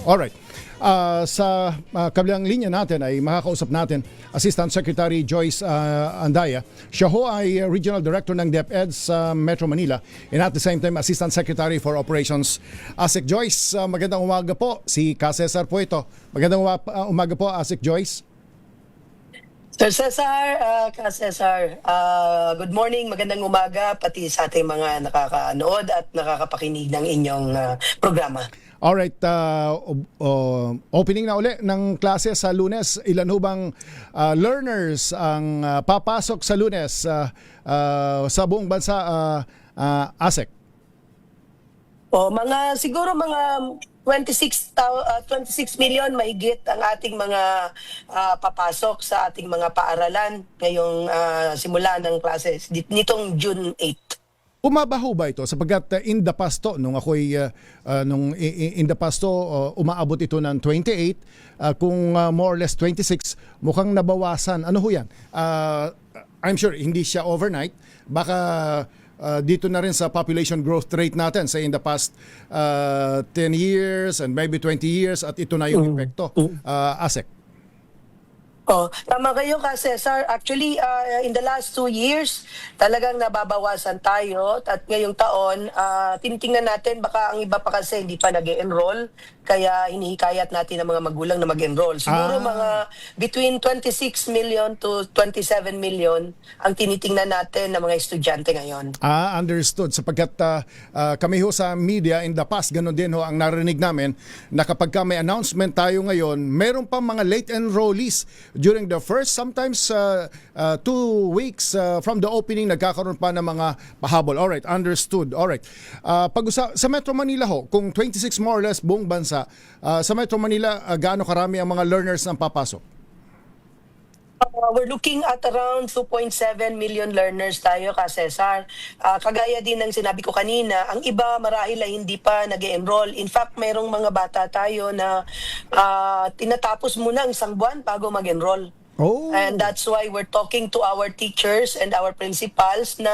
Alright. Sa kabilang linya natin ay makakausap natin Assistant Secretary Joyce Andaya. Siya ho ay Regional Director ng DepEd sa Metro Manila and at the same time Assistant Secretary for Operations. ASEC Joyce, magandang umaga po. Si Ka Cesar po ito. Magandang umaga po, ASEC Joyce. Sir Cesar, Ka Cesar, good morning, magandang umaga pati sa ating mga nakakanood at nakakapakinig ng inyong programa. Alright, opening na uli ng klase sa Lunes. Ilan ho bang learners ang papasok sa Lunes sa buong bansa, ASEC? Siguro mga 26 million mahigit ang ating mga papasok sa ating mga paaralan ngayong simula ng klase nitong June 8. Umabaho ba ito sapagkat in the past to nung ako'y in the past to umaabot ito ng 28 kung more or less 26 mukhang nabawasan. Ano ho yan? I'm sure hindi siya overnight. Baka dito na rin sa population growth rate natin say in the past 10 years and maybe 20 years at ito na yung epekto. ASEC. Tama kayo Ka Cesar. Actually, in the last 2 years, talagang nababawasan tayo at ngayong taon, tinitingnan natin baka ang iba pa kasi hindi pa nag-enroll kaya hinihikayat natin ang mga magulang na mag-enroll. Siguro mga between 26 million to 27 million ang tinitingnan natin ng mga estudyante ngayon. Understood. Sapagkat kami ho sa media in the past, ganun din ho ang narinig namin na kapag may announcement tayo ngayon, meron pa mga late enrollees during the first, sometimes 2 weeks from the opening, nagkakaroon pa ng mga pahabol. Alright, understood. Alright. Sa Metro Manila ho, kung 26 more or less buong bansa, sa Metro Manila, gaano karami ang mga learners na papasok? We're looking at around 2.7 million learners tayo, Ka Cesar. Kagaya din ng sinabi ko kanina, ang iba marahil ay hindi pa nag-enroll. In fact, mayroong mga bata tayo na tinatapos muna ang isang buwan bago mag-enroll. And that's why we're talking to our teachers and our principals na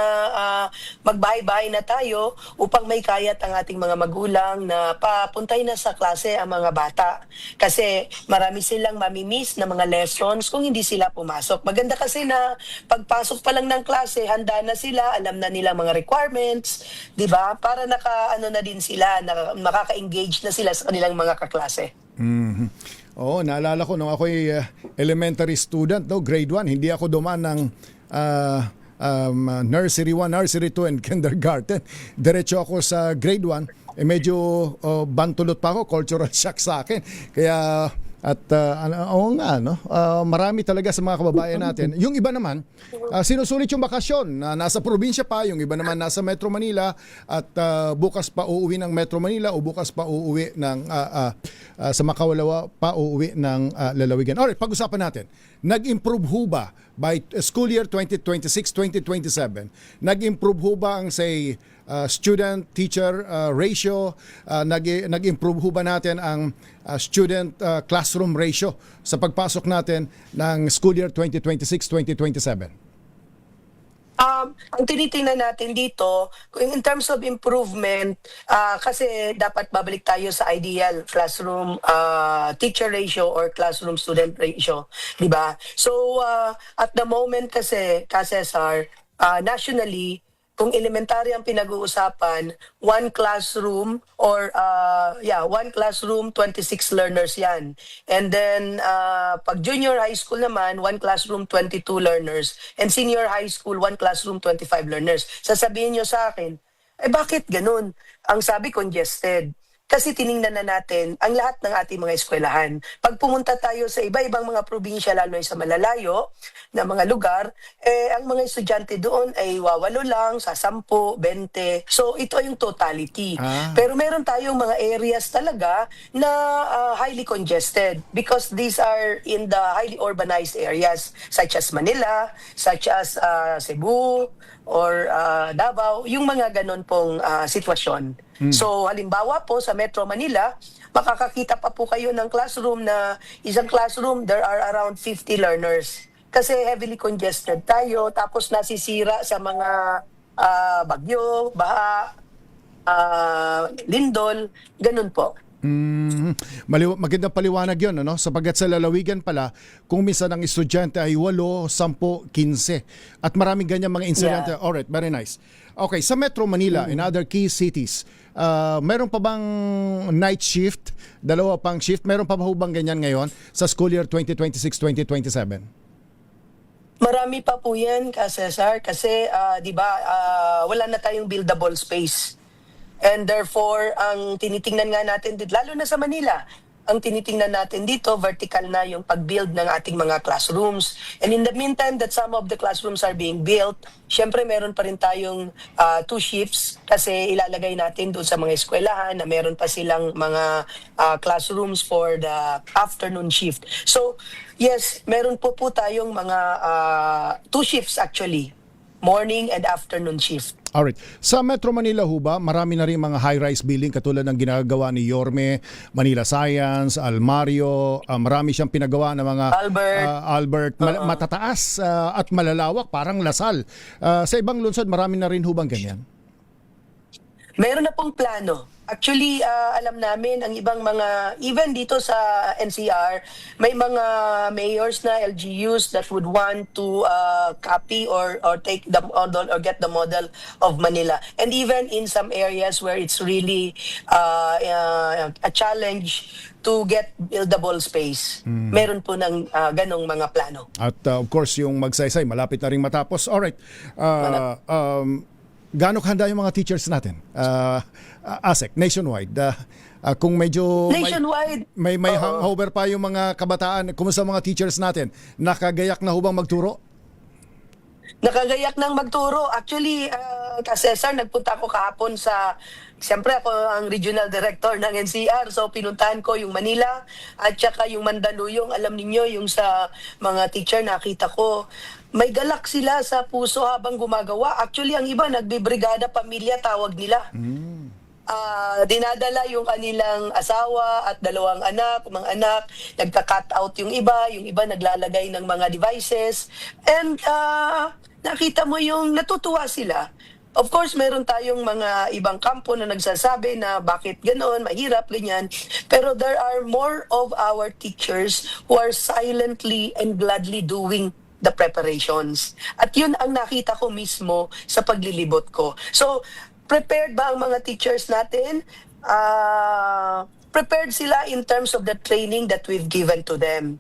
magbahay-bahay na tayo upang may kayat ang ating mga magulang na papuntay na sa klase ang mga bata. Kasi marami silang mamimiss na mga lessons kung hindi sila pumasok. Maganda kasi na pagpasok pa lang ng klase, handa na sila, alam na nila mga requirements, di ba? Para na din sila, makaka-engage na sila sa kanilang mga kaklase. Naalala ko nung ako'y elementary student, grade 1, hindi ako dumaan ng nursery 1, nursery 2, and kindergarten. Diretso ako sa grade 1, medyo bantulot pa ako, cultural shock sa akin. Kaya marami talaga sa mga kababayan natin. Yung iba naman, sinusulit yung bakasyon. Nasa probinsya pa, yung iba naman nasa Metro Manila at bukas pa uuwi ng Metro Manila o bukas pa uuwi ng sa Makawalawa pa uuwi ng lalawigan. Alright, pag-usapan natin. Nag-improve ho ba by school year 2026-2027? Nag-improve ho ba ang say student-teacher ratio? Nag-improve ho ba natin ang student-classroom ratio sa pagpasok natin ng school year 2026-2027? Ang tinitingnan natin dito, in terms of improvement, kasi dapat babalik tayo sa ideal classroom teacher ratio or classroom student ratio, di ba? So, at the moment kasi, Ka Cesar, nationally, kung elementary ang pinag-uusapan, one classroom, 26 learners yan. And then, pag junior high school naman, one classroom, 22 learners. And senior high school, one classroom, 25 learners. Sasabihin nyo sa akin, bakit ganun? Ang sabi, congested. Kasi tiningnan na natin ang lahat ng ating mga eskwelahan. Pag pumunta tayo sa iba-ibang mga probinsya, lalo ay sa malalayo na mga lugar, ang mga estudyante doon ay wawalo lang, sa 10, 20. So ito ay yung totality. Pero meron tayong mga areas talaga na highly congested because these are in the highly urbanized areas such as Manila, such as Cebu, or Davao, yung mga ganon pong sitwasyon. So halimbawa po sa Metro Manila, makakakita pa po kayo ng classroom na isang classroom, there are around 50 learners. Kasi heavily congested tayo, tapos nasisira sa mga bagyo, baha, lindol, ganun po. Magandang paliwanag yun, ano? Sapagkat sa lalawigan pala, kung minsan ang estudyante ay 8, 10, 15. At maraming ganyan mga insidente. Yeah. Alright, very nice. Okay, sa Metro Manila, in other key cities, meron pa bang night shift? Dalawa pang shift? Meron pa ba hubang ganyan ngayon sa school year 2026-2027? Marami pa po yan, Cesar, kasi 'di ba wala na tayong buildable space. And therefore, ang tinitingnan nga natin dito, lalo na sa Manila, ang tinitingnan natin dito, vertical na yung pag-build ng ating mga classrooms. And in the meantime that some of the classrooms are being built, syempre meron pa rin tayong 2 shifts kasi ilalagay natin doon sa mga eskwelahan na meron pa silang mga classrooms for the afternoon shift. So, yes, meron po tayong mga 2 shifts actually, morning and afternoon shift. Alright. Sa Metro Manila ho ba, marami na rin mga high-rise building katulad ng ginagawa ni Yorme, Manila Science, Almario, marami siyang pinagawa ng mga Albert, matataas at malalawak, parang Lasal. Sa ibang lungsod, marami na rin ho bang ganyan? Meron na pong plano. Actually, alam namin ang ibang mga, even dito sa NCR, may mga mayors na LGUs that would want to copy or take the model or get the model of Manila. And even in some areas where it's really a challenge to get buildable space. Meron po ng ganong mga plano. At of course, yung magsaysay, malapit na rin matapos. Alright. Gaano handa yung mga teachers natin? ASEC, nationwide. Kung medyo Nationwide. may hangover pa yung mga kabataan, kumusta mga teachers natin? Nakagayak na hubang magturo? Nakagayak ng magturo. Actually, Cesar, nagpunta ako kahapon siyempre ako ang regional director ng NCR, so pinuntahan ko yung Manila at saka yung Mandaluyong. Alam niyo yung sa mga teacher nakita ko, may galak sila sa puso habang gumagawa. Actually, ang iba, nagbibrigada pamilya, tawag nila. Dinadala yung kanilang asawa at 2 anak, mga anak, nagka-cut out yung iba naglalagay ng mga devices. And nakita mo yung natutuwa sila. Of course, meron tayong mga ibang kampo na nagsasabi na bakit ganoon, mahirap, ganyan. Pero there are more of our teachers who are silently and gladly doing the preparations. At yun ang nakita ko mismo sa paglilibot ko. So, prepared ba ang mga teachers natin? Prepared sila in terms of the training that we've given to them.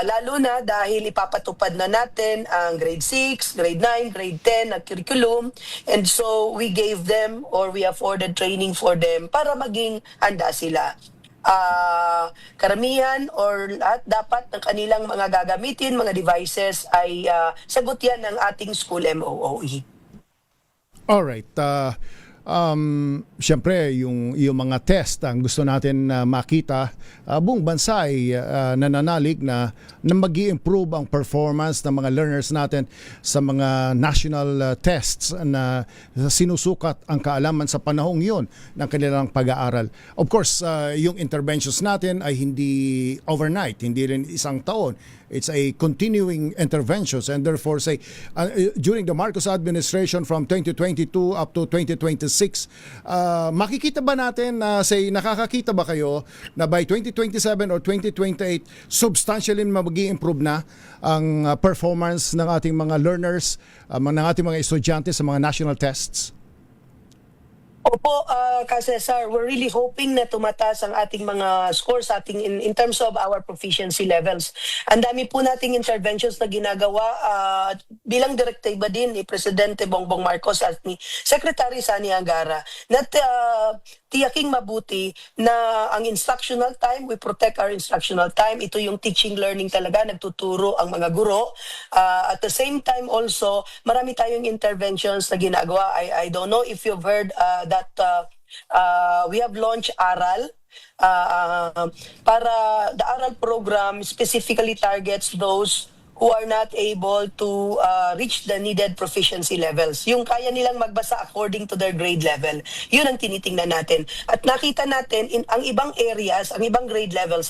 Lalo na dahil ipapatupad na natin ang grade 6, grade 9, grade 10 na curriculum. And so we gave them or we afforded training for them para maging handa sila. Karamihan or lahat dapat ng kanilang mga gagamitin, mga devices ay sagot yan ng ating school MOOE. Alright. Siyempre, yung mga test ang gusto natin makita, buong bansa ay nananalig na mag-i-improve ang performance ng mga learners natin sa mga national tests na sinusukat ang kaalaman sa panahong yun ng kanilang pag-aaral. Of course, yung interventions natin ay hindi overnight, hindi rin isang taon. It's a continuing interventions, and therefore say during the Marcos administration from 2022 up to 2026, makikita ba natin na nakakakita ba kayo na by 2027 or 2028 substantially mag-i-improve na ang performance ng ating mga learners, ng ating mga estudyante sa mga national tests? Opo, Cesar, we're really hoping na tumataas ang ating mga scores in terms of our proficiency levels. Ang dami po nating interventions na ginagawa bilang direktiba din ni Presidente Bongbong Marcos at ni Secretary Sani Angara na tiyaking mabuti na ang instructional time, we protect our instructional time. Ito yung teaching learning talaga, nagtuturo ang mga guro. At the same time also, marami tayong interventions na ginagawa. I don't know if you've heard that we have launched ARAL. Para the ARAL program specifically targets those who are not able to reach the needed proficiency levels. Yung kaya nilang magbasa according to their grade level. Yun ang tinitingnan natin. At nakita natin, ang ibang areas, ang ibang grade levels,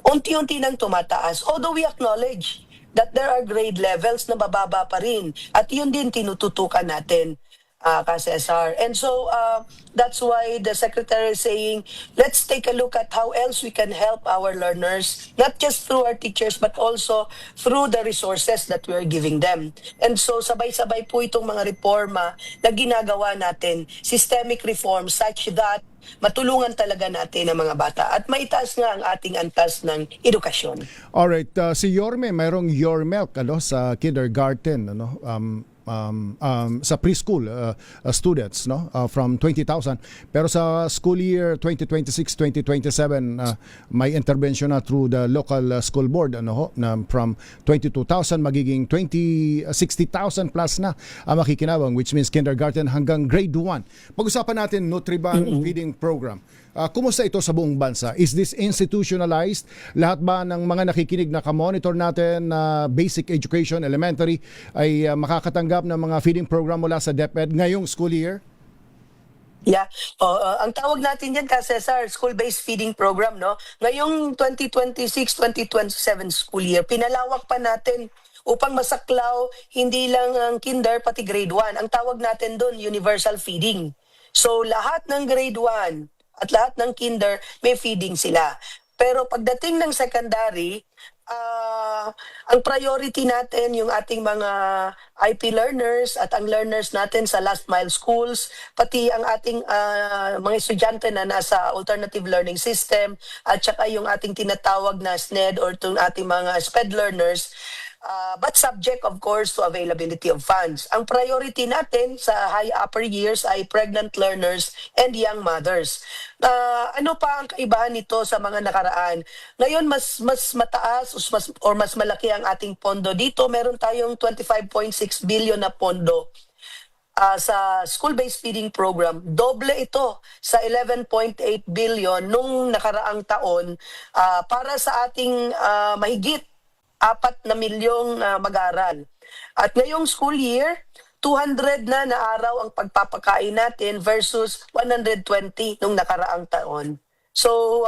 unti-unti nang tumataas. Although we acknowledge that there are grade levels na bababa pa rin. At yun din tinututukan natin. ka-Cesar. And so that's why the secretary is saying, let's take a look at how else we can help our learners, not just through our teachers, but also through the resources that we're giving them. And so sabay-sabay po itong mga reforma na ginagawa natin, systemic reform such that matulungan talaga natin ang mga bata at maitaas nga ang ating antas ng edukasyon. Alright, si Yorme, mayroong Your Milk sa kindergarten, sa preschool students, from 20,000. Pero sa school year 2026-2027, may intervention na through the local school board, na from 22,000 magiging 60,000 plus na ang makikinabang, which means kindergarten hanggang grade 1. Pag-usapan natin Nutriban feeding program. Kumusta ito sa buong bansa? Is this institutionalized? Lahat ba ng mga nakikinig na ka-monitor natin na basic education, elementary, ay makakatanggap ng mga feeding program mula sa DepEd ngayong school year? Yeah. Ang tawag natin yan, Cesar, school-based feeding program, no? Ngayong 2026-2027 school year, pinalawak pa natin upang masaklaw hindi lang ang kinder, pati grade 1. Ang tawag natin doon, universal feeding. So, lahat ng grade 1 at lahat ng kinder, may feeding sila. Pero pagdating ng secondary, ang priority natin yung ating mga IP learners at ang learners natin sa last mile schools, pati ang ating mga estudyante na nasa alternative learning system at saka yung ating tinatawag na SNED or itong ating mga SPED learners, but subject of course to availability of funds. Ang priority natin sa high upper years ay pregnant learners and young mothers. Ano pa ang kaibahan nito sa mga nakaraan? Ngayon mas mataas or mas malaki ang ating pondo dito. Meron tayong 25.6 billion na pondo sa school-based feeding program. Doble ito sa 11.8 billion nung nakaraang taon para sa ating mahigit 4 milyong mag-aaral. At ngayong school year, 200 na araw ang pagpapakain natin versus 120 nung nakaraang taon. So,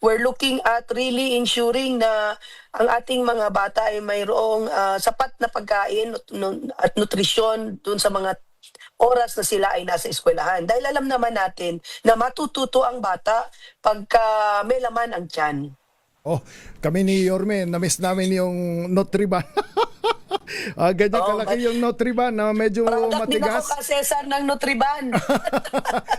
we're looking at really ensuring na ang ating mga bata ay mayroong sapat na pagkain at nutrisyon dun sa mga oras na sila ay nasa eskwelahan. Dahil alam naman natin na matututo ang bata pagka may laman ang tiyan. Oh, kami ni Yorme, na-miss namin yung Nutriban. Ganyan kalaki yung Nutriban na medyo Product din matigas. ako, Cesar, ng Nutriban.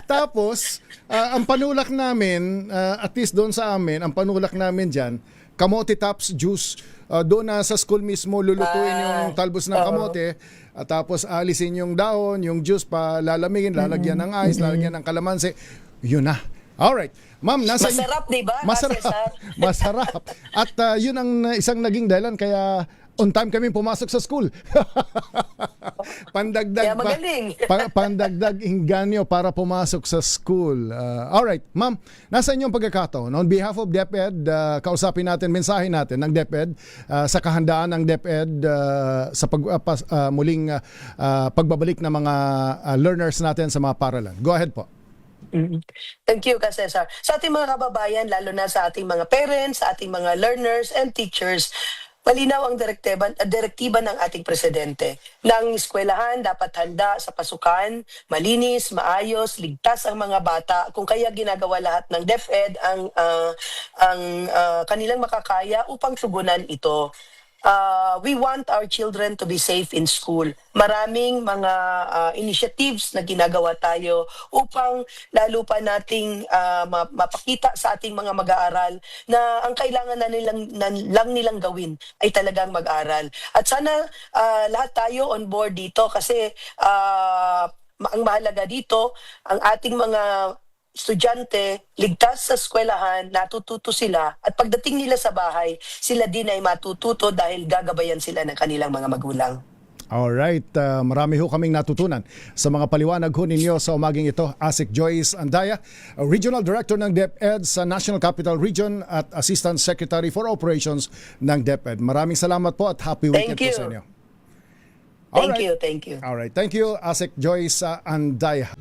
Tapos, ang panulak namin, at least doon sa amin, ang panulak namin dyan, kamote tops juice. Doon na sa school mismo, lulutuin yung talbos ng kamote. Tapos alisin yung dahon, yung juice pa lalamigin, lalagyan ng ice, lalagyan ng kalamansi. Yun na. Alright. Ma'am, nasa Masarap, di ba? Masarap. Masarap. At yun ang isang naging dahilan kaya on time kami pumasok sa school. Pandagdag Kaya magaling. pandagdag inganyo para pumasok sa school. Alright, ma'am, nasa inyong pagkakataon. On behalf of DepEd, kausapin natin, mensahe natin ng DepEd sa kahandaan ng DepEd sa muling pagbabalik ng mga learners natin sa mga paralan. Go ahead po. Thank you, Cesar. Sa ating mga kababayan, lalo na sa ating mga parents, sa ating mga learners and teachers, malinaw ang direktiba ng ating presidente na ang eskwelahan dapat handa sa pasukan, malinis, maayos, ligtas ang mga bata, kung kaya ginagawa lahat ng DepEd ang kanilang makakaya upang tugunan ito. We want our children to be safe in school. Maraming mga initiatives na ginagawa tayo upang lalo pa nating mapakita sa ating mga mag-aaral na ang kailangan lang nilang gawin ay talagang mag-aral. At sana lahat tayo on board dito kasi ang mahalaga dito, ang ating mga estudyante, ligtas sa eskwelahan, natututo sila at pagdating nila sa bahay, sila din ay matututo dahil gagabayan sila ng kanilang mga magulang. Alright, marami ho kaming natutunan sa mga paliwanag ho ninyo sa umaging ito. Asik Joyce Andaya, Regional Director ng DepEd sa National Capital Region at Assistant Secretary for Operations ng DepEd. Maraming salamat po at happy weekend po sa inyo. Thank you. Alright, thank you Asik Joyce Andaya.